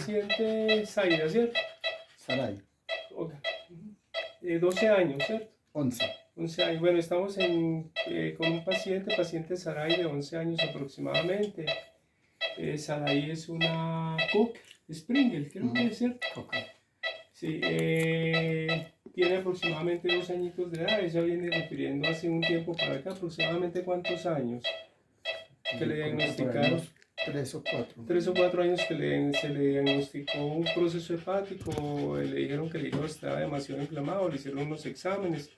paciente Zaira, ¿cierto? Saray, Ok. 12 años, ¿cierto? 11. 11 años. Bueno, estamos con un paciente Sarai de 11 años aproximadamente. Sarai es una Cook Springer, creo que es, ¿cierto? Okay. Sí, tiene aproximadamente 2 añitos de edad. Ella viene refiriendo hace un tiempo para acá, aproximadamente ¿cuántos años? Que le diagnosticaron. 3 o 4. 3 o 4 años que se le diagnosticó un proceso hepático, le dijeron que el hígado estaba demasiado inflamado, le hicieron unos exámenes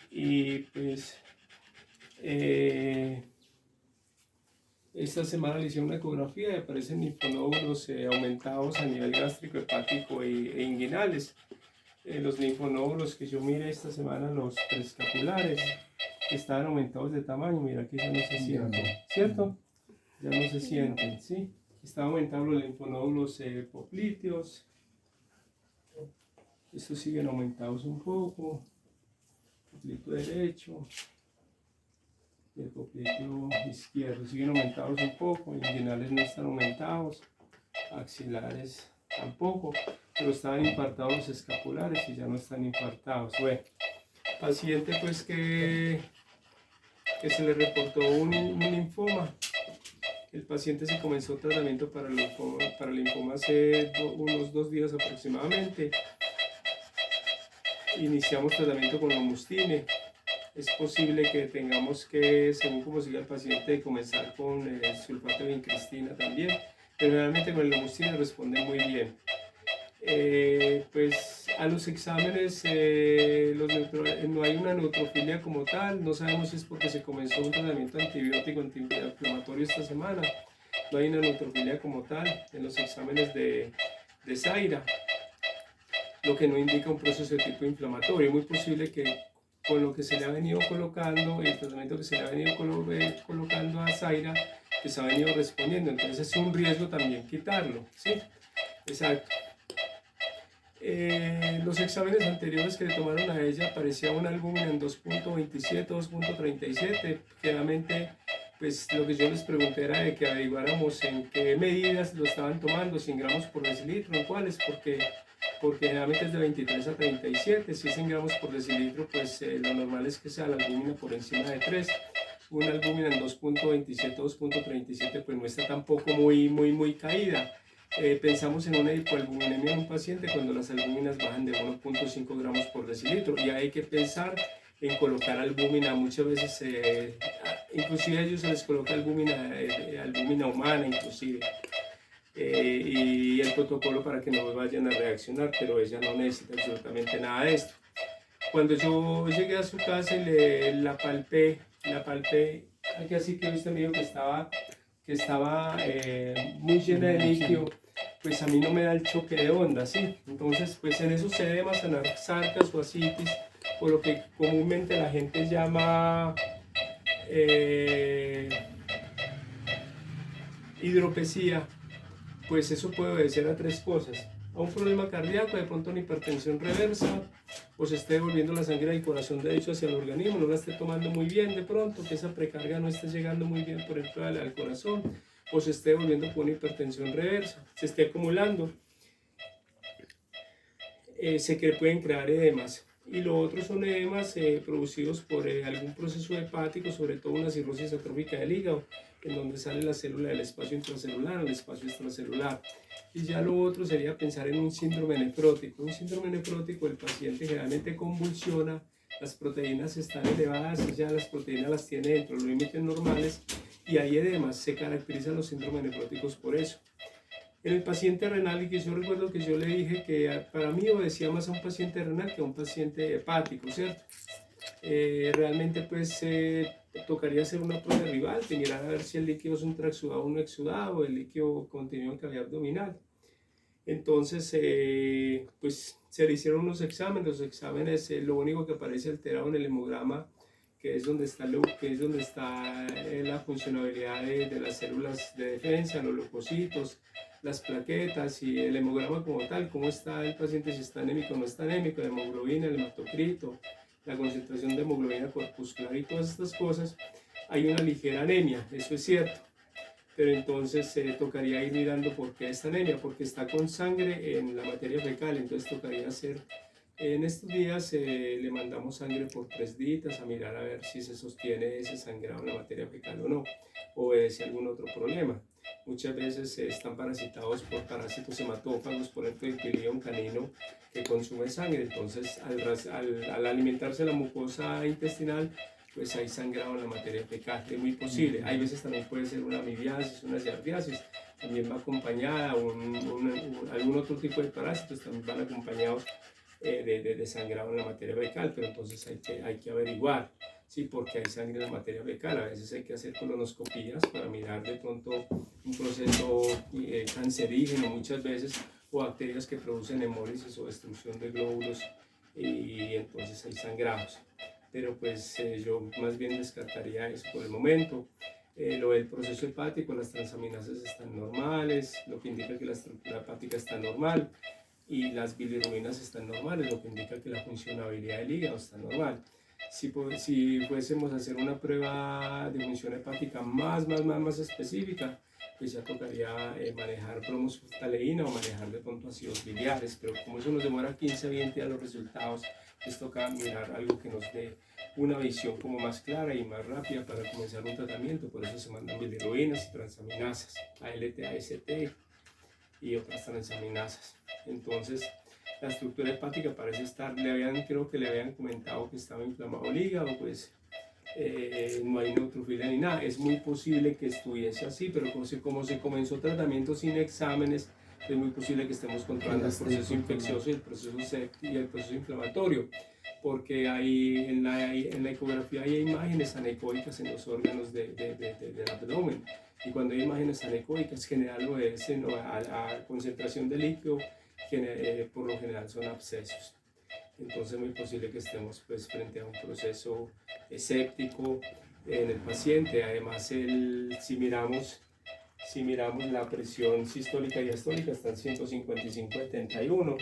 y pues esta semana le hicieron una ecografía y aparecen linfonódulos aumentados a nivel gástrico, hepático e inguinales. Los linfonódulos que yo miré esta semana, los prescapulares, estaban aumentados de tamaño, mira aquí ya no se sienten, ¿cierto? Ya no se sienten, ¿sí? Están aumentados los linfonódulos popliteos, estos siguen aumentados un poco, poplito derecho, y el poplito izquierdo siguen aumentados un poco, inguinales no están aumentados, axilares tampoco, pero estaban infartados los escapulares y ya no están infartados. Bueno, paciente pues que se le reportó un linfoma. El paciente se comenzó tratamiento para linfoma hace unos 2 días aproximadamente. Iniciamos tratamiento con lomustine. Es posible que tengamos que, según como siga el paciente, comenzar con sulfato de vincristina también, pero realmente con el lomustine responde muy bien. Pues a los exámenes no hay una neutrofilia como tal, no sabemos si es porque se comenzó un tratamiento antibiótico antiinflamatorio esta semana, no hay una neutrofilia como tal en los exámenes de Zaira, lo que no indica un proceso de tipo inflamatorio. Es muy posible que con lo que se le ha venido colocando, el tratamiento que se le ha venido colocando a Zaira, que se ha venido respondiendo, entonces es un riesgo también quitarlo, ¿sí? Exacto. Los exámenes anteriores que le tomaron a ella aparecía una albúmina en 2.27, 2.37. Generalmente, pues lo que yo les pregunté era de que averiguáramos en qué medidas lo estaban tomando, 100 gramos por decilitro, en cuáles, porque generalmente es de 23 a 37. Si es en gramos por decilitro, pues lo normal es que sea la albúmina por encima de 3. Una albúmina en 2.27, 2.37, pues no está tampoco muy caída. Pensamos en una hipoalbuminemia en un paciente cuando las albúminas bajan de 1.5 gramos por decilitro, y hay que pensar en colocar albúmina. Muchas veces inclusive a ellos se les coloca albúmina humana inclusive, y el protocolo para que no vayan a reaccionar, pero ella no necesita absolutamente nada de esto. Cuando yo llegué a su casa y la palpé, aquí así que usted me dijo que estaba muy llena de líquido, pues a mí no me da el choque de onda, ¿sí? Entonces, pues en esos edemas, anasarcas o ascitis, o lo que comúnmente la gente llama hidropesía, pues eso puede obedecer a 3 cosas: a un problema cardíaco, de pronto una hipertensión reversa, o se esté devolviendo la sangre del corazón derecho hacia el organismo, no la esté tomando muy bien de pronto, que esa precarga no esté llegando muy bien por ejemplo al corazón, o se esté devolviendo por una hipertensión reversa, se esté acumulando, pueden crear edemas. Y lo otro son edemas producidos por algún proceso hepático, sobre todo una cirrosis atrófica del hígado, en donde sale la célula del espacio intracelular, el espacio extracelular. Y ya lo otro sería pensar en un síndrome nefrótico. Un síndrome nefrótico, el paciente generalmente convulsiona, las proteínas están elevadas, ya las proteínas las tiene dentro de los límites normales, y hay edemas. Se caracterizan los síndromes nefróticos por eso. En el paciente renal, y que yo recuerdo que yo le dije que para mí obedecía más a un paciente renal que a un paciente hepático, ¿cierto? Realmente pues tocaría hacer una prueba rival, mirar a ver si el líquido es un transudado o no exudado, el líquido contenido en cavidad abdominal. Entonces pues se le hicieron unos exámenes, los exámenes, lo único que aparece alterado en el hemograma, que es donde está la funcionabilidad de las células de defensa, los leucocitos, las plaquetas, y el hemograma como tal, cómo está el paciente, si está anémico o no está anémico, la hemoglobina, el hematocrito, la concentración de hemoglobina corpuscular y todas estas cosas. Hay una ligera anemia, eso es cierto. pero entonces tocaría ir mirando por qué esta anemia, porque está con sangre en la materia fecal, entonces tocaría hacer, en estos días le mandamos sangre por 3 días a mirar a ver si se sostiene ese sangrado en la materia fecal o no, o es algún otro problema. Muchas veces están parasitados por parásitos hematófagos, por ejemplo el pilión canino que consume sangre, entonces al alimentarse la mucosa intestinal, pues hay sangrado en la materia fecal, es muy posible. Hay veces también puede ser una amibiasis, una giardiasis, también va acompañada, algún otro tipo de parásitos también van acompañados de sangrado en la materia fecal, pero entonces hay que averiguar, ¿sí? Porque hay sangre en la materia fecal. A veces hay que hacer colonoscopías para mirar de pronto un proceso cancerígeno muchas veces, o bacterias que producen hemólisis o destrucción de glóbulos, y entonces hay sangrados. Pero pues yo más bien descartaría eso por el momento. Lo del proceso hepático, las transaminasas están normales, lo que indica que la estructura hepática está normal, y las bilirrubinas están normales, lo que indica que la funcionabilidad del hígado está normal. Si fuésemos a hacer una prueba de función hepática más específica, pues ya tocaría manejar bromosultaleína o manejar de pronto ácidos biliares, pero como eso nos demora 15 a 20 días los resultados, pues toca mirar algo que nos dé una visión como más clara y más rápida para comenzar un tratamiento. Por eso se mandan bilirrubinas y transaminasas, ALT, AST y otras transaminasas. Entonces, la estructura hepática parece estar, creo que le habían comentado que estaba inflamado el hígado, pues no hay neutrofilia ni nada. Es muy posible que estuviese así, pero como se comenzó tratamiento sin exámenes, es muy posible que estemos controlando el proceso infeccioso y el proceso inflamatorio, porque en la ecografía hay imágenes anecoicas en los órganos del abdomen, y cuando hay imágenes anecoicas, general obedecen a concentración de líquido, por lo general son abscesos. Entonces es muy posible que estemos pues frente a un proceso séptico en el paciente. Además, si miramos la presión sistólica y diastólica, está en 155/71,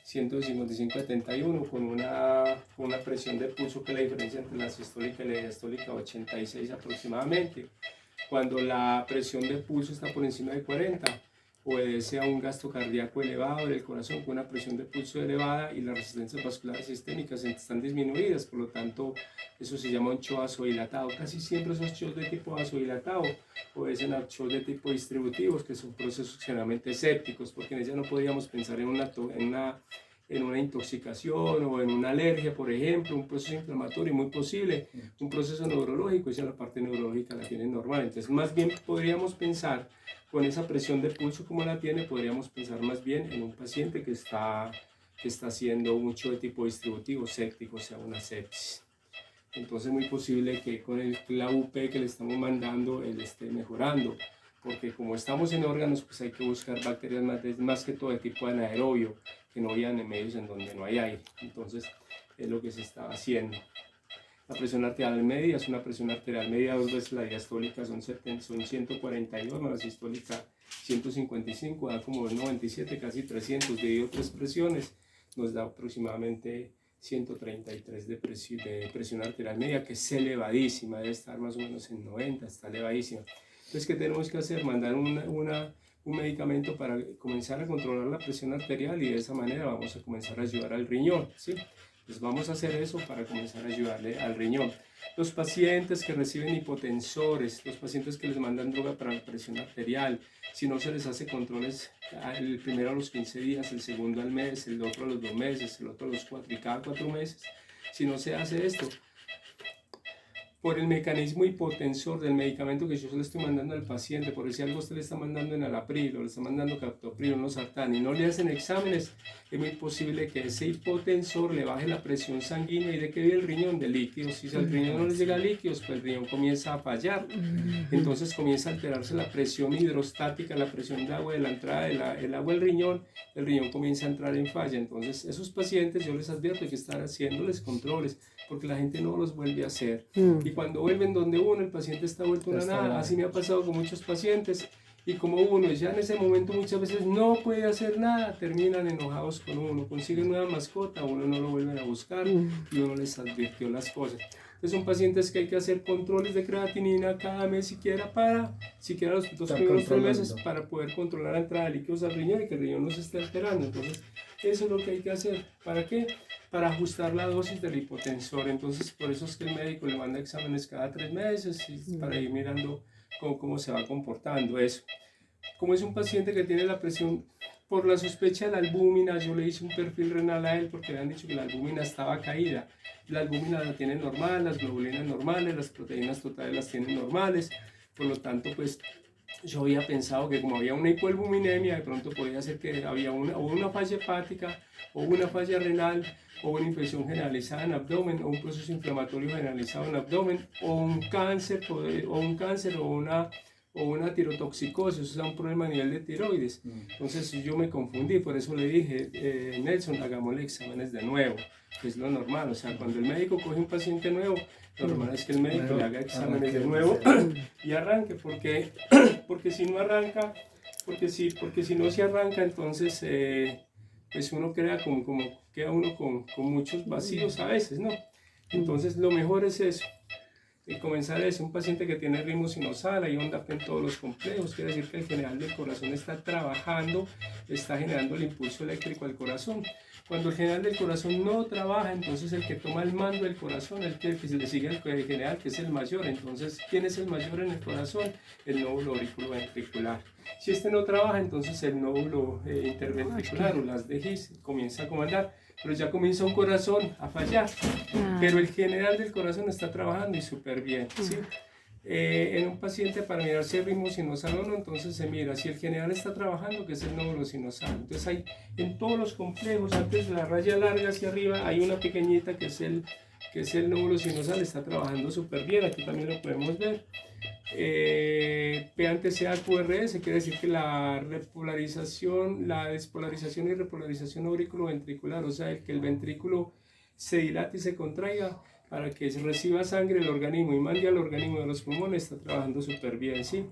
155/71, con una presión de pulso, que la diferencia entre la sistólica y la diastólica 86 aproximadamente. Cuando la presión de pulso está por encima de 40, obedece a un gasto cardíaco elevado del corazón con una presión de pulso elevada, y las resistencias vasculares sistémicas están disminuidas, por lo tanto eso se llama un shock vasodilatado. Casi siempre esos shocks de tipo vasodilatado obedecen a shocks de tipo distributivos, que son procesos generalmente sépticos, porque en ella no podríamos pensar en una intoxicación o en una alergia, por ejemplo, un proceso inflamatorio muy posible, un proceso neurológico, y ya la parte neurológica la tiene normal. Entonces más bien podríamos pensar, con esa presión de pulso como la tiene, podríamos pensar más bien en un paciente que está haciendo mucho de tipo distributivo séptico, o sea, una sepsis. Entonces es muy posible que con la UP que le estamos mandando él esté mejorando, porque como estamos en órganos, pues hay que buscar bacterias más que todo de tipo anaerobio, que no vayan en medios en donde no hay aire. Entonces es lo que se está haciendo. La presión arterial media es una presión arterial media 2 veces la diastólica, son 142, más la sistólica 155, da como 97, casi 300, dividido 3 presiones, nos da aproximadamente 133 de presión arterial media, que es elevadísima, debe estar más o menos en 90, está elevadísima. Entonces, ¿qué tenemos que hacer? Mandar un medicamento para comenzar a controlar la presión arterial, y de esa manera vamos a comenzar a ayudar al riñón, ¿sí? Pues vamos a hacer eso para comenzar a ayudarle al riñón. Los pacientes que reciben hipotensores, los pacientes que les mandan droga para la presión arterial, si no se les hace controles, el primero a los 15 días, el segundo al mes, el otro a los 2 meses, el otro a los 4, y cada 4 meses, si no se hace esto, por el mecanismo hipotensor del medicamento que yo le estoy mandando al paciente, por si algo usted le está mandando enalapril o le está mandando captopril o losartán y no le hacen exámenes, es muy posible que ese hipotensor le baje la presión sanguínea. ¿Y de qué viene el riñón? De líquidos. Si al riñón no le llega líquidos, pues el riñón comienza a fallar. Entonces comienza a alterarse la presión hidrostática, la presión de agua de la entrada del agua al riñón, el riñón comienza a entrar en falla. Entonces esos pacientes yo les advierto que estar haciéndoles controles, porque la gente no los vuelve a hacer. Y cuando vuelven donde uno, el paciente está vuelto una nada. Así me ha pasado con muchos pacientes, y como uno ya en ese momento muchas veces no puede hacer nada, terminan enojados con uno, consiguen una mascota, uno no lo vuelven a buscar y uno les advirtió las cosas. Son pacientes que hay que hacer controles de creatinina cada mes siquiera los dos primeros 3 meses para poder controlar la entrada de líquidos al riñón y que el riñón no se esté alterando. Entonces, eso es lo que hay que hacer. ¿Para qué? Para ajustar la dosis del hipotensor. Entonces, por eso es que el médico le manda exámenes cada 3 meses y para ir mirando cómo se va comportando eso. Como es un paciente que tiene la presión por la sospecha de la albúmina, yo le hice un perfil renal a él porque le han dicho que la albúmina estaba caída. La albúmina la tiene normal, las globulinas normales, las proteínas totales las tienen normales. Por lo tanto, pues yo había pensado que como había una hipoalbuminemia, de pronto podía ser que había una falla hepática o una falla renal o una infección generalizada en abdomen o un proceso inflamatorio generalizado en abdomen o un cáncer o una tirotoxicosis, o sea, un problema a nivel de tiroides. Entonces yo me confundí, por eso le dije, Nelson, hagámosle exámenes de nuevo, que es lo normal. O sea, cuando el médico coge un paciente nuevo, lo normal es que el médico le haga exámenes de nuevo y arranque, porque si no arranca, porque si no se arranca, entonces pues uno queda queda uno con muchos vacíos a veces, ¿no? Entonces lo mejor es eso. Y comenzar es un paciente que tiene ritmo sinusal, hay onda en todos los complejos, quiere decir que el general del corazón está trabajando, está generando el impulso eléctrico al corazón. Cuando el general del corazón no trabaja, entonces el que toma el mando del corazón, el que se le sigue al general, que es el mayor. Entonces, ¿quién es el mayor en el corazón? El nódulo auriculoventricular. Si este no trabaja, entonces el nódulo interventricular o las de His comienza a comandar, pero ya comienza un corazón a fallar. Pero el general del corazón está trabajando y súper bien, ¿sí? En un paciente para mirar si el ritmo sinusal o no, entonces se mira si el general está trabajando, que es el nódulo sinusal. Entonces hay en todos los complejos, antes de la raya larga hacia arriba, hay una pequeñita que es el nódulo sinusal, está trabajando súper bien, aquí también lo podemos ver. P antes sea QRS, quiere decir que la despolarización y repolarización auriculoventricular, o sea, que el ventrículo se dilate y se contraiga para que se reciba sangre del organismo y mande al organismo de los pulmones, está trabajando súper bien, ¿sí?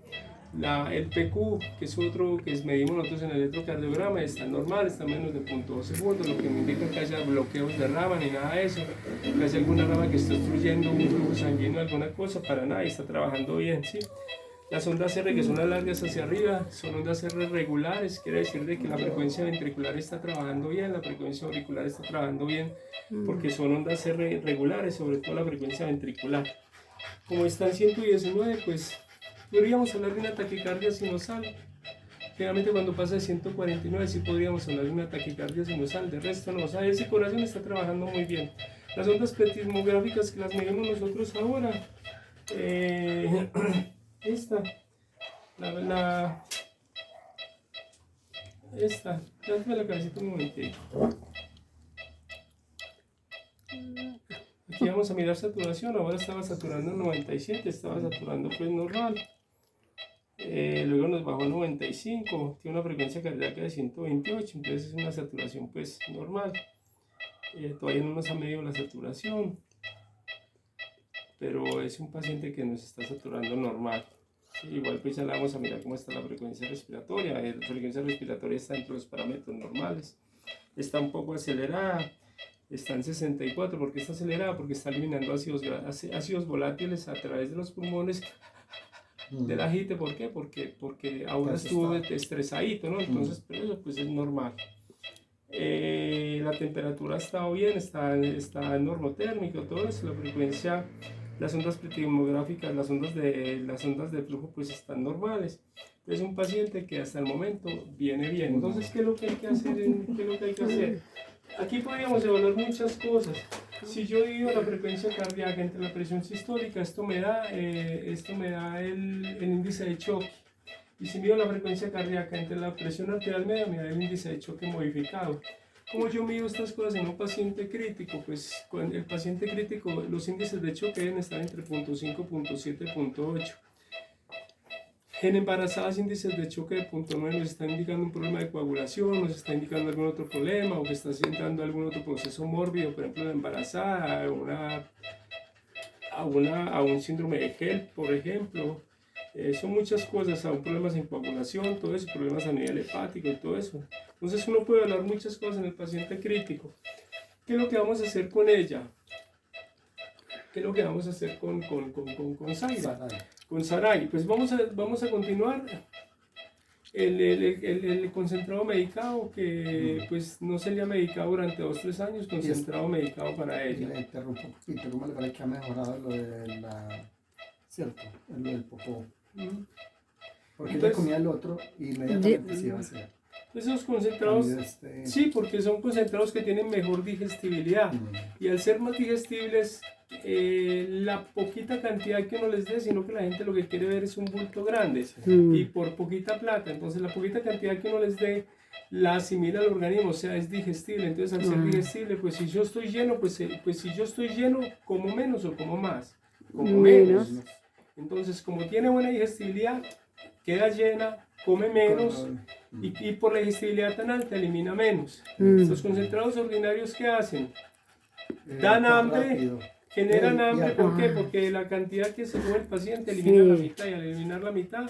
El PQ, que es otro que medimos nosotros en el electrocardiograma, está normal, está menos de 0.2 segundos, lo que no indica que haya bloqueos de rama ni nada de eso, que haya alguna rama que esté obstruyendo un flujo sanguíneo, alguna cosa, para nada, y está trabajando bien, ¿sí? Las ondas R, que son las largas hacia arriba, son ondas R regulares, quiere decir de que la frecuencia ventricular está trabajando bien, la frecuencia auricular está trabajando bien, porque son ondas R regulares, sobre todo la frecuencia ventricular. Como está en 119, pues podríamos hablar de una taquicardia sinusal. Generalmente cuando pasa de 149 sí podríamos hablar de una taquicardia sinusal, de resto no, o sea, ese corazón está trabajando muy bien. Las ondas pletismográficas que las medimos nosotros ahora, esta, dame la cabecita un momentito. Aquí vamos a mirar saturación, ahora estaba saturando en 97, estaba saturando pues normal. Luego nos bajó a 95, tiene una frecuencia cardíaca de 128, entonces es una saturación pues normal. Todavía no nos ha medido la saturación, pero es un paciente que nos está saturando normal. Sí, igual pues ya la vamos a mirar cómo está la frecuencia respiratoria. La frecuencia respiratoria está dentro de los parámetros normales. Está un poco acelerada, está en 64. ¿Por qué está acelerada? Porque está eliminando ácidos volátiles a través de los pulmones del agite. ¿Por qué? Porque ahora estuvo estresadito, ¿no? Entonces, pero eso pues es normal. La temperatura ha estado bien, está normotérmico, todo eso, la frecuencia, las ondas pletismográficas, las ondas de flujo pues están normales. Es un paciente que hasta el momento viene bien. Entonces, ¿qué es lo que hay que hacer? Aquí podríamos evaluar muchas cosas. Si yo divido la frecuencia cardíaca entre la presión sistólica, esto me da el índice de choque. Y si mido la frecuencia cardíaca entre la presión arterial media, me da el índice de choque modificado. ¿Cómo yo mido estas cosas en un paciente crítico? Pues con el paciente crítico, los índices de choque deben estar entre 0.5 y 0.7, 0.8. En embarazadas, índices de choque de 0.9 nos están indicando un problema de coagulación, nos está indicando algún otro problema o que está indicando algún otro proceso mórbido, por ejemplo, de embarazada, a un síndrome de HELP, por ejemplo. Son muchas cosas, aún problemas en coagulación, todo eso, problemas a nivel hepático y todo eso. Entonces uno puede hablar muchas cosas en el paciente crítico. ¿Qué es lo que vamos a hacer con ella? ¿qué es lo que vamos a hacer con Zaira? Saray. Con Saray. Pues vamos a continuar el concentrado medicado, que pues no sería medicado durante 2-3 años, concentrado medicado para Y ella. le interrumpo un poquito, ¿cómo le parece que ha mejorado lo de la, cierto, lo del popó? Mm. Porque Entonces, ella comía el otro y inmediatamente se iba a hacer. Esos concentrados, Cambio este- sí, porque son concentrados que tienen mejor digestibilidad. Y al ser más digestibles, la poquita cantidad que uno les dé, sino que la gente lo que quiere ver es un bulto grande y por poquita plata. Entonces la poquita cantidad que uno les dé la asimila al organismo, o sea, es digestible. Entonces al ser digestible, pues si yo estoy lleno, pues si yo estoy lleno, como menos o como más, como menos. Entonces como tiene buena digestibilidad, queda llena, come menos. Y por la digestibilidad tan alta elimina menos. Los concentrados ordinarios, ¿qué hacen? Dan hambre, rápido. generan Ya. hambre. ¿Por qué? Porque la cantidad que se come el paciente elimina la mitad, y al eliminar la mitad,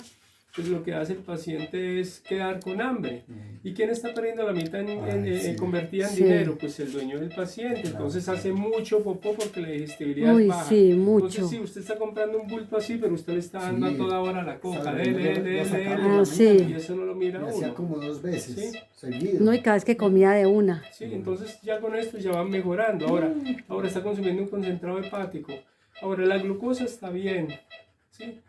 pues lo que hace el paciente es quedar con hambre. ¿Y quién está perdiendo la mitad convertida en dinero? Pues el dueño del paciente. Entonces hace mucho popó porque la digestibilidad es baja. Sí, mucho. Entonces sí, usted está comprando un bulto así, pero usted le está dando a toda hora la coca. Sabe, Dele, lo sacaba Ah, sí. y eso no lo mira Y hacía uno. como 2 veces Sí. seguido. No, y cada vez que comía de una. Sí, entonces ya con esto ya van mejorando. Ahora está consumiendo un concentrado hepático. Ahora la glucosa está bien. ¿Sí?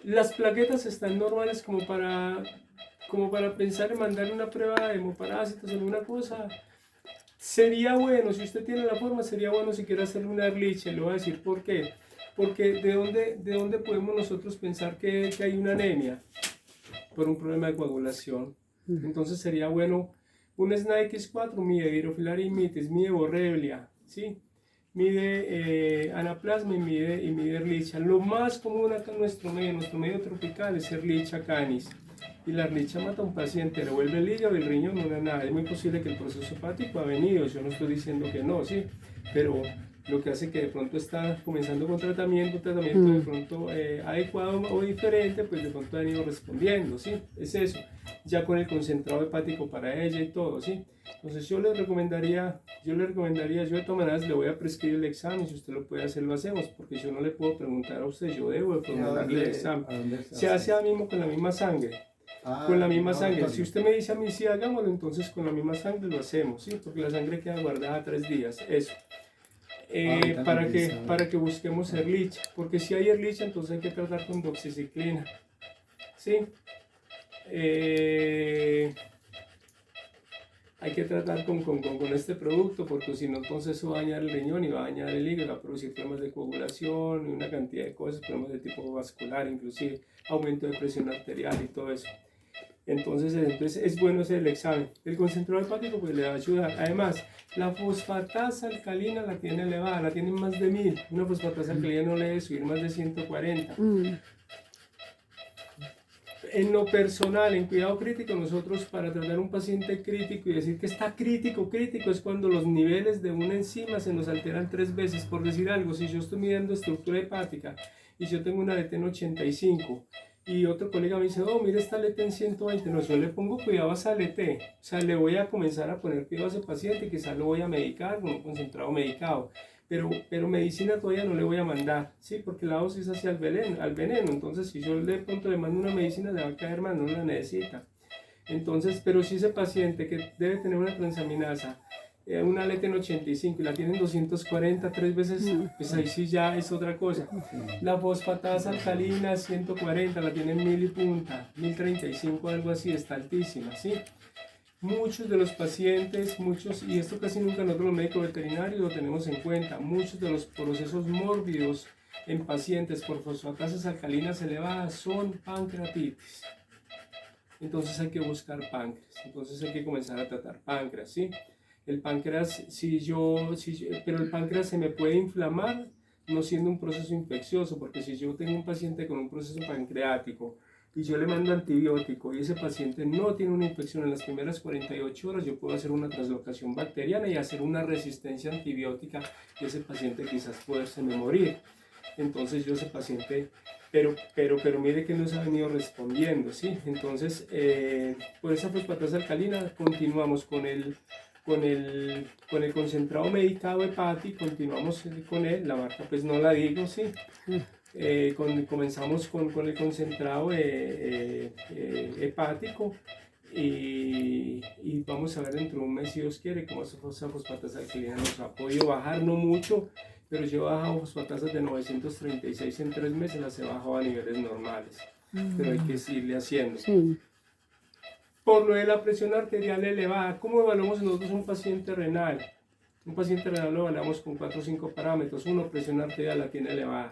Las plaquetas están normales como para pensar en mandar una prueba de hemoparásitos o alguna cosa. Sería bueno, si usted tiene la forma, sería bueno si quiere hacerle una Ehrlichia. Le voy a decir por qué. Porque ¿de dónde podemos nosotros pensar que hay una anemia? Por un problema de coagulación. Entonces sería bueno, un SNAX4 mide Birofilaria mide Borrelia, ¿sí? Mide anaplasma y mide Ehrlichia. Lo más común acá en nuestro medio tropical es Ehrlichia canis. Y la Ehrlichia mata a un paciente, le vuelve el hígado y el riñón, no da nada. Es muy posible que el proceso hepático ha venido, yo no estoy diciendo que no, ¿sí? Pero lo que hace que de pronto está comenzando con tratamiento de pronto adecuado o diferente, pues de pronto han ido respondiendo, ¿sí? Es eso, ya con el concentrado hepático para ella y todo, ¿sí? Entonces yo de todas maneras le voy a prescribir el examen, si usted lo puede hacer, lo hacemos, porque yo no le puedo preguntar a usted, yo debo de formularle el examen. Se hace ahora mismo con la misma sangre. Con la misma sangre. Si usted me dice a mí sí, hagámoslo, entonces con la misma sangre lo hacemos, ¿sí? Porque la sangre queda guardada 3 días, eso. Para que busquemos Ehrlichia, porque si hay Ehrlichia, entonces hay que tratar con doxiciclina, ¿sí? Hay que tratar con este producto, porque si no, entonces eso va a dañar el riñón y va a dañar el hígado, va a producir problemas de coagulación y una cantidad de cosas, problemas de tipo vascular, inclusive aumento de presión arterial y todo eso. Entonces es bueno hacer el examen. El concentrado hepático pues le va a ayudar. Además, la fosfatasa alcalina la tiene elevada, la tiene más de 1000. Una fosfatasa alcalina no le debe subir más de 140. En lo personal, en cuidado crítico, nosotros para tratar un paciente crítico y decir que está crítico es cuando los niveles de una enzima se nos alteran 3 veces. Por decir algo, si yo estoy midiendo estructura hepática y yo tengo una LT en 85 y otro colega me dice, oh, mire esta LT en 120, no, yo le pongo cuidado a esa LT, o sea, le voy a comenzar a poner cuidado a ese paciente y quizás lo voy a medicar con un concentrado medicado. Pero medicina todavía no le voy a mandar, ¿sí? Porque la dosis es hacia el veneno, entonces si yo de pronto le mando una medicina le va a caer mal, no la necesita. Entonces, pero si ese paciente que debe tener una transaminasa, una LT en 85 y la tienen 240 3 veces, pues ahí sí ya es otra cosa. La fosfatasa alcalina 140, la tienen 1000 y punta, 1035, algo así, está altísima, ¿sí? Muchos de los pacientes, y esto casi nunca nosotros los médicos veterinarios lo tenemos en cuenta, muchos de los procesos mórbidos en pacientes por fosfatasas alcalinas elevadas son pancreatitis. Entonces hay que buscar páncreas, entonces hay que comenzar a tratar páncreas, ¿sí? El páncreas, pero el páncreas se me puede inflamar no siendo un proceso infeccioso, porque si yo tengo un paciente con un proceso pancreático y yo le mando antibiótico y ese paciente no tiene una infección en las primeras 48 horas, yo puedo hacer una translocación bacteriana y hacer una resistencia antibiótica y ese paciente quizás puede morir. Entonces yo ese paciente, pero mire que nos ha venido respondiendo, ¿sí? Entonces, por esa fosfatasa alcalina continuamos con con el concentrado medicado Hepati, continuamos con él, la marca pues no la digo, sí. Comenzamos con el concentrado hepático y vamos a ver dentro de un mes, si Dios quiere, cómo esa fosfatasa alquilina nos ha podido bajar, no mucho, pero yo he bajado fosfatasas de 936 en 3 meses, las he bajado a niveles normales, pero hay que seguirle haciendo. Sí. Por lo de la presión arterial elevada, ¿cómo evaluamos nosotros un paciente renal? Un paciente renal lo evaluamos con 4 o 5 parámetros. Uno, presión arterial la tiene elevada.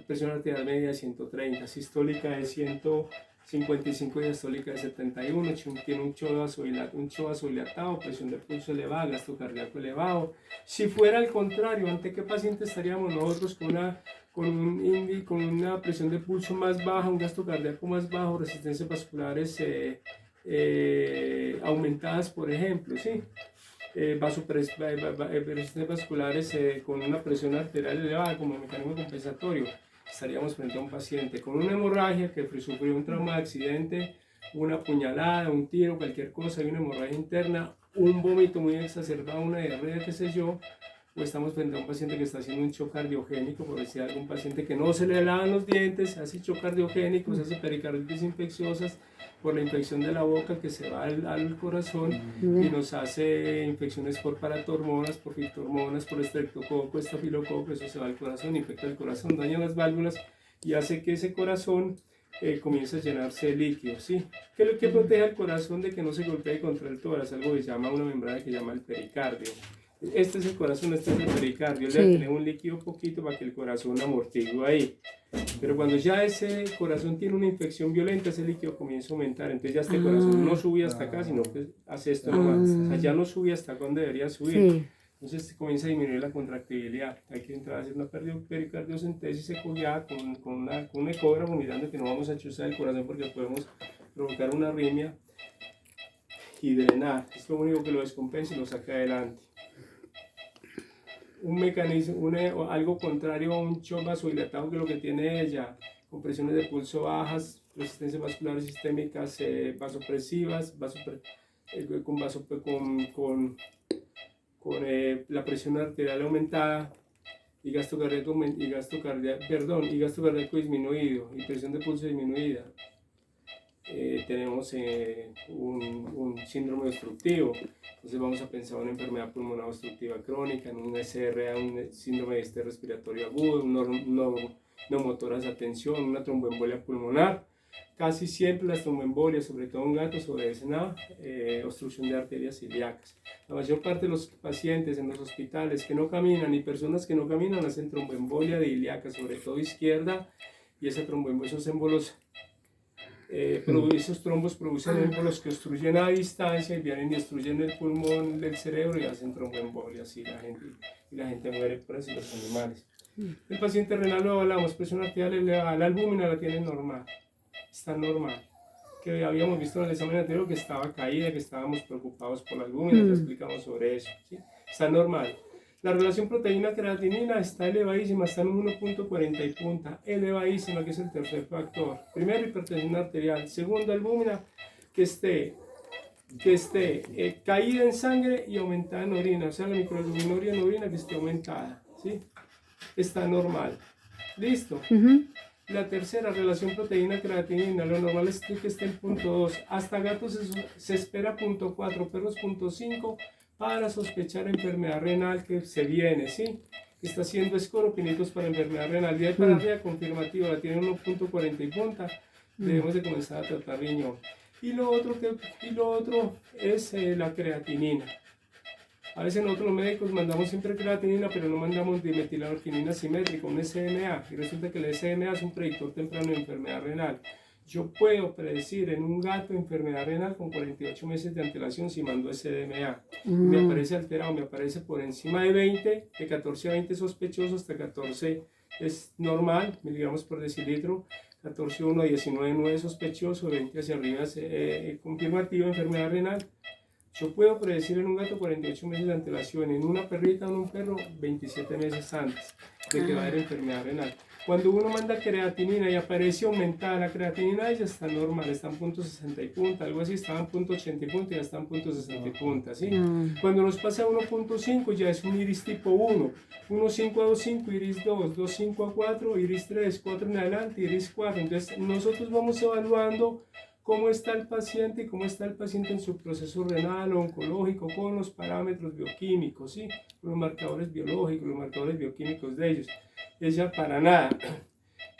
Presión arterial media de 130, sistólica de 155 y diastólica de 71, tiene un chorro vasodilatado, presión de pulso elevada, gasto cardíaco elevado. Si fuera al contrario, ¿ante qué paciente estaríamos nosotros con una presión de pulso más baja, un gasto cardíaco más bajo, resistencias vasculares aumentadas, por ejemplo, ¿sí? Resistencias vasculares con una presión arterial elevada como mecanismo compensatorio? Estaríamos frente a un paciente con una hemorragia que sufrió un trauma de accidente, una puñalada, un tiro, cualquier cosa, hay una hemorragia interna, un vómito muy exacerbado, una diarrea, qué sé yo, o estamos frente a un paciente que está haciendo un shock cardiogénico, por decir algún paciente que no se le lavan los dientes, hace shock cardiogénico, hace pericarditis infecciosas por la infección de la boca que se va al corazón y nos hace infecciones por paratormonas, por fitormonas, por estreptococo, estafilococo, eso se va al corazón, infecta el corazón, daña las válvulas y hace que ese corazón comience a llenarse de líquido, ¿sí? ¿Qué es lo que protege al corazón de que no se golpee contra el tórax? Algo que se llama una membrana que se llama el pericardio. Este es el corazón, este es el pericardio. Le tenemos un líquido poquito para que el corazón amortigue ahí. Pero cuando ya ese corazón tiene una infección violenta, ese líquido comienza a aumentar. Entonces ya este corazón no sube hasta acá, sino que hace esto nomás. O sea, ya no sube hasta donde debería subir. Sí. Entonces comienza a disminuir la contractibilidad. Hay que entrar a hacer una pericardiocentesis ecográfica con un ecógrafo mirando que no vamos a chuzar el corazón porque podemos provocar una arritmia y drenar. Es lo único que lo descompensa y lo saca adelante. Un mecanismo, algo contrario a un shock vasodilatado, que lo que tiene ella, con presiones de pulso bajas, resistencias vasculares sistémicas vasopresivas, con la presión arterial aumentada y gasto cardíaco disminuido y presión de pulso disminuida. Tenemos un síndrome obstructivo, entonces vamos a pensar en una enfermedad pulmonar obstructiva crónica, en un SRA, un síndrome de estrés respiratorio agudo, un neumotoras de atención, una tromboembolia pulmonar. Casi siempre las tromboembolias, sobre todo en gatos, obedecen a obstrucción de arterias ilíacas. La mayor parte de los pacientes en los hospitales que no caminan y personas que no caminan hacen tromboembolia de ilíaca, sobre todo izquierda, y esa tromboembolia, esos émbolos esos trombos producen émbolos que obstruyen a distancia y vienen y destruyen el pulmón del cerebro y hacen tromboembolias y la gente muere por eso, los animales. El paciente renal lo hablamos, presión arterial elevada, la albúmina la tiene normal, está normal. Que habíamos visto en el examen anterior que estaba caída, que estábamos preocupados por la albúmina, ya explicamos sobre eso, ¿sí? Está normal. La relación proteína-creatinina está elevadísima, está en 1.40 y punta, elevadísima, que es el tercer factor. Primero, hipertensión arterial. Segundo, albúmina, que esté caída en sangre y aumentada en orina, o sea, la microalbuminuria en orina que esté aumentada, ¿sí? Está normal. ¿Listo? La tercera, relación proteína-creatinina, lo normal es que esté en 0.2. Hasta gatos se espera 0.4, perros 0.5, para sospechar enfermedad renal que se viene, ¿sí? Que está haciendo escoropinitos para enfermedad renal. Y de para arriba confirmativa, la tiene 1.40 y punta, debemos de comenzar a tratar riñón. Y lo otro es la creatinina. A veces nosotros los médicos mandamos siempre creatinina, pero no mandamos dimetilarginina simétrica, un SMA. Y resulta que el SMA es un predictor temprano de enfermedad renal. Yo puedo predecir en un gato enfermedad renal con 48 meses de antelación si mando SMA. Me aparece alterado, me aparece por encima de 20, de 14 a 20 sospechoso, hasta 14 es normal, miligramos por decilitro, 14,1 a 19,9 sospechoso, 20 hacia arriba es confirmativo enfermedad renal. Yo puedo predecir en un gato 48 meses de antelación, en una perrita o en un perro 27 meses antes de que va a haber enfermedad renal. Cuando uno manda creatinina y aparece aumentada la creatinina, ya está normal, está en punto 60 y punta, algo así, estaba en punto 80 y punta y ya está en punto 60 y punta, ¿sí? Cuando nos pasa a 1.5 ya es un iris tipo 1, 1.5 a 2.5, iris 2, 2.5 a 4, iris 3, 4 en adelante, iris 4. Entonces nosotros vamos evaluando cómo está el paciente y cómo está el paciente en su proceso renal o oncológico con los parámetros bioquímicos, ¿sí? Los marcadores biológicos, los marcadores bioquímicos de ellos. Ella para nada.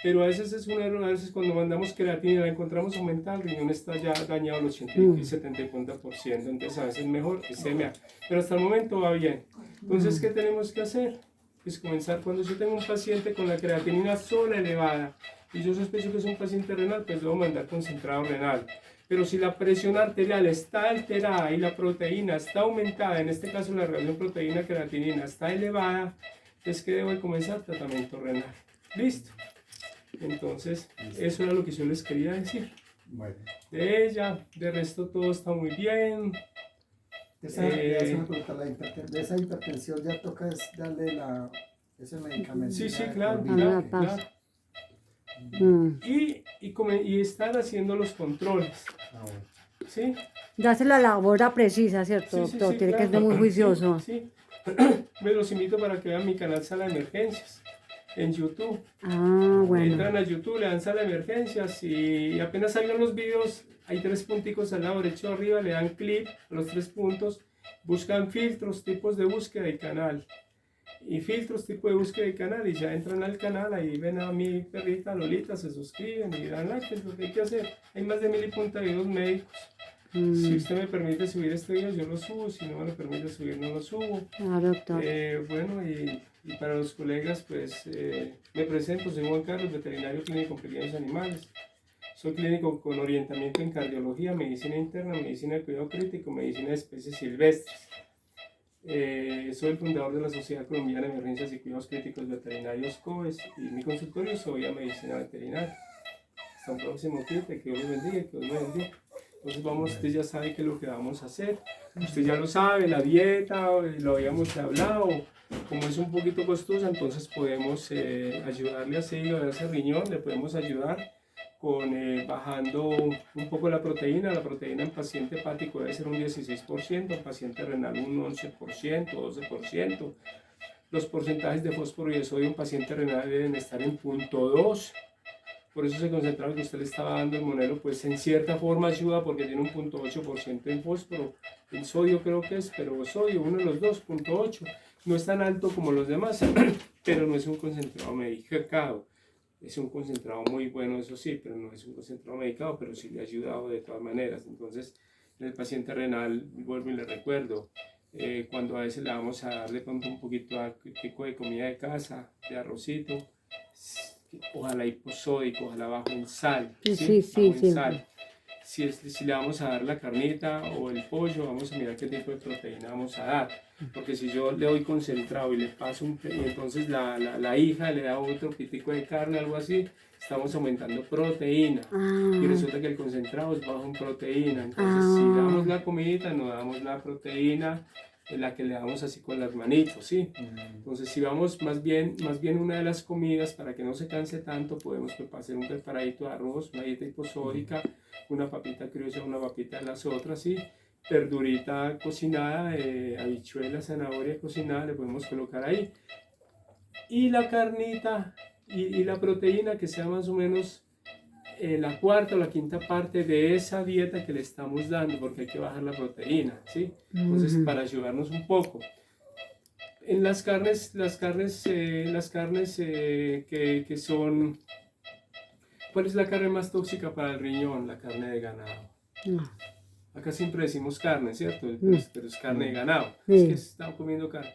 Pero a veces es un error, a veces cuando mandamos creatina la encontramos aumentada, el riñón está ya dañado al 80 y 70 y 50%, entonces a veces es mejor que CMA. Pero hasta el momento va bien. Entonces, ¿qué tenemos que hacer? Pues comenzar, cuando yo tengo un paciente con la creatinina sola elevada y yo sospecho que es un paciente renal, pues debo mandar concentrado renal. Pero si la presión arterial está alterada y la proteína está aumentada, en este caso la relación proteína-creatinina está elevada, es que debo comenzar tratamiento renal. ¿Listo? Entonces, eso era lo que yo les quería decir. Bueno. De ella, de resto todo está muy bien. De esa hipertensión ya toca darle ese medicamento. Sí, sí, claro, claro. claro. Y están haciendo los controles. Bueno. ¿Sí? Ya hace la labor precisa, ¿cierto, Sí, sí, doctor? sí, Tiene que claro. ser muy juicioso. Sí, sí. Me los invito para que vean mi canal Sala de Emergencias en YouTube. Bueno. Entran a YouTube, le dan Sala de Emergencias y apenas salgan los videos, hay 3 punticos al lado derecho arriba, le dan clic a los 3 puntos, buscan filtros, tipos de búsqueda y canal. Y filtros, tipo de búsqueda de canal, y ya entran al canal, ahí ven a mi perrita Lolita, se suscriben y dan like, es lo que hay que hacer. Hay más de 1000 y punta videos médicos. Si usted me permite subir este video, yo lo subo, si no me lo permite subir, no lo subo. Claro, doctor. Bueno, y para los colegas, pues me presento, soy Juan Carlos, veterinario clínico en pequeños animales. Soy clínico con orientamiento en cardiología, medicina interna, medicina de cuidado crítico, medicina de especies silvestres. Soy el fundador de la Sociedad Colombiana de Emergencias y Cuidados Críticos Veterinarios COES y mi consultorio soy a medicina veterinaria. Hasta un próximo cliente, que Dios los bendiga, que Dios me bendiga. Entonces vamos, usted ya sabe qué es lo que vamos a hacer. Usted ya lo sabe, la dieta, lo habíamos hablado. Como es un poquito costosa, entonces podemos ayudarle a ese riñón, le podemos ayudar con bajando un poco la proteína. La proteína en paciente hepático debe ser un 16%, en paciente renal un 11%, 12%. Los porcentajes de fósforo y de sodio en paciente renal deben estar en 0.2. Por eso ese concentrado que usted le estaba dando el monero, pues en cierta forma ayuda porque tiene un 0.8% en fósforo. El sodio creo que es, pero sodio, uno de los dos, 0.8. No es tan alto como los demás, pero no es un concentrado medicado. Es un concentrado muy bueno, eso sí, pero no es un concentrado medicado, pero sí le ha ayudado de todas maneras. Entonces, en el paciente renal, vuelvo y le recuerdo, cuando a veces le vamos a dar de pronto un poquito de comida de casa, de arrocito, ojalá hiposódico, ojalá bajo en sal. Sí. Sal. Si le vamos a dar la carnita o el pollo, vamos a mirar qué tipo de proteína vamos a dar. Porque si yo le doy concentrado y le paso y entonces la hija le da otro pitico de carne, algo así, estamos aumentando proteína. Y resulta que el concentrado es bajo en proteína. Entonces, si damos la comidita, no damos la proteína, la que le damos así con las manitos, ¿sí? Entonces, si vamos más bien una de las comidas, para que no se canse tanto, podemos hacer un preparadito de arroz, una dieta hiposódica, una papita criolla, una papita de las otras, ¿sí? Verdurita cocinada, habichuela, zanahoria cocinada, le podemos colocar ahí. Y la carnita y la proteína que sea más o menos la cuarta o la quinta parte de esa dieta que le estamos dando, porque hay que bajar la proteína, ¿sí? Entonces, para ayudarnos un poco. En las carnes que son... ¿Cuál es la carne más tóxica para el riñón? La carne de ganado. Acá siempre decimos carne, ¿cierto? Pero es carne de ganado. Es que estamos comiendo carne.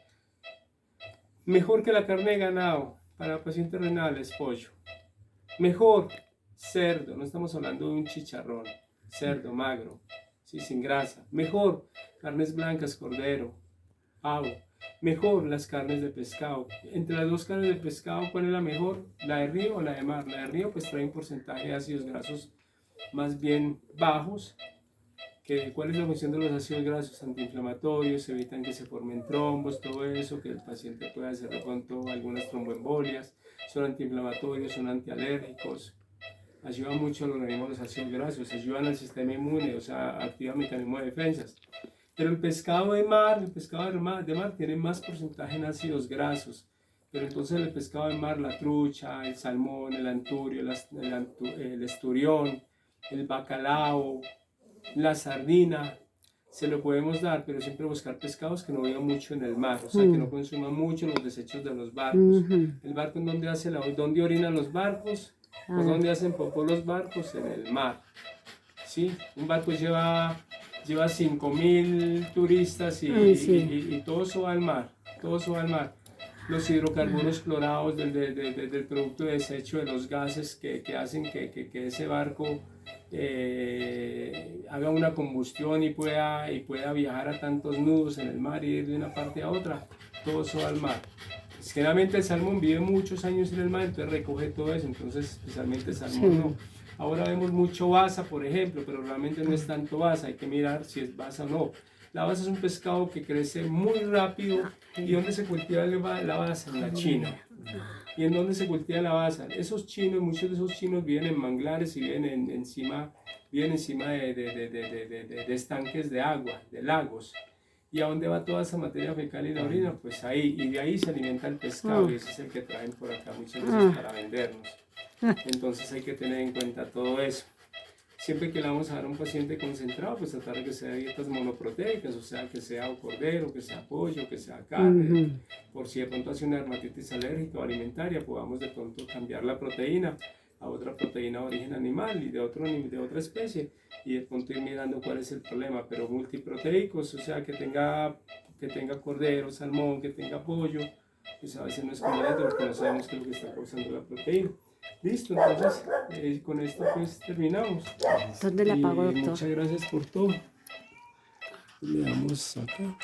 Mejor que la carne de ganado para pacientes renales, pollo. Mejor cerdo, no estamos hablando de un chicharrón. Cerdo magro, ¿sí? Sin grasa. Mejor carnes blancas, cordero, pavo. Mejor las carnes de pescado. Entre las dos carnes de pescado, ¿cuál es la mejor? ¿La de río o la de mar? La de río pues trae un porcentaje de ácidos grasos más bien bajos. ¿Cuál es la función de los ácidos grasos? Antiinflamatorios, evitan que se formen trombos, todo eso, que el paciente pueda hacer de pronto algunas tromboembolias. son antiinflamatorios, son antialérgicos, ayudan mucho al organismo los ácidos grasos, ayudan al sistema inmune, o sea, activan mecanismos de defensas. Pero el pescado de mar, de mar tiene más porcentaje en ácidos grasos. Pero entonces el pescado de mar, la trucha, el salmón, el anturio, el esturión, el bacalao, la sardina, se lo podemos dar, pero siempre buscar pescados que no vivan mucho en el mar, o sea, que no consuman mucho los desechos de los barcos. El barco en donde ¿dónde orinan los barcos? ¿Por dónde hacen popó los barcos? En el mar. ¿Sí? Un barco lleva 5.000 turistas y todo eso va al mar, todo eso va al mar. Los hidrocarburos clorados del producto de desecho de los gases que hacen que ese barco haga una combustión y pueda viajar a tantos nudos en el mar y ir de una parte a otra, todo eso va al mar. Generalmente el salmón vive muchos años en el mar, entonces recoge todo eso, entonces especialmente el salmón no. Ahora vemos mucho basa, por ejemplo, pero realmente no es tanto basa, hay que mirar si es basa o no. La basa es un pescado que crece muy rápido. ¿Y dónde se cultiva la basa? En la China. ¿Y en dónde se cultiva la basa? Muchos de esos chinos viven en manglares y viven encima de estanques de agua, de lagos. ¿Y a dónde va toda esa materia fecal y la orina? Pues ahí, y de ahí se alimenta el pescado, y ese es el que traen por acá muchas veces para vendernos. Entonces hay que tener en cuenta todo eso. Siempre que le vamos a dar a un paciente concentrado, pues tratar de que sea dietas monoproteicas, o sea, que sea o cordero, que sea pollo, que sea carne. Por si de pronto hace una dermatitis alérgica o alimentaria, podamos de pronto cambiar la proteína a otra proteína de origen animal y de otra especie, y de pronto ir mirando cuál es el problema, pero multiproteicos, o sea, que tenga cordero, salmón, que tenga pollo, pues a veces no es conveniente porque no sabemos qué es lo que está causando la proteína. Listo, entonces con esto pues terminamos. ¿Dónde la pago, doctor? Muchas gracias por todo. Le damos acá.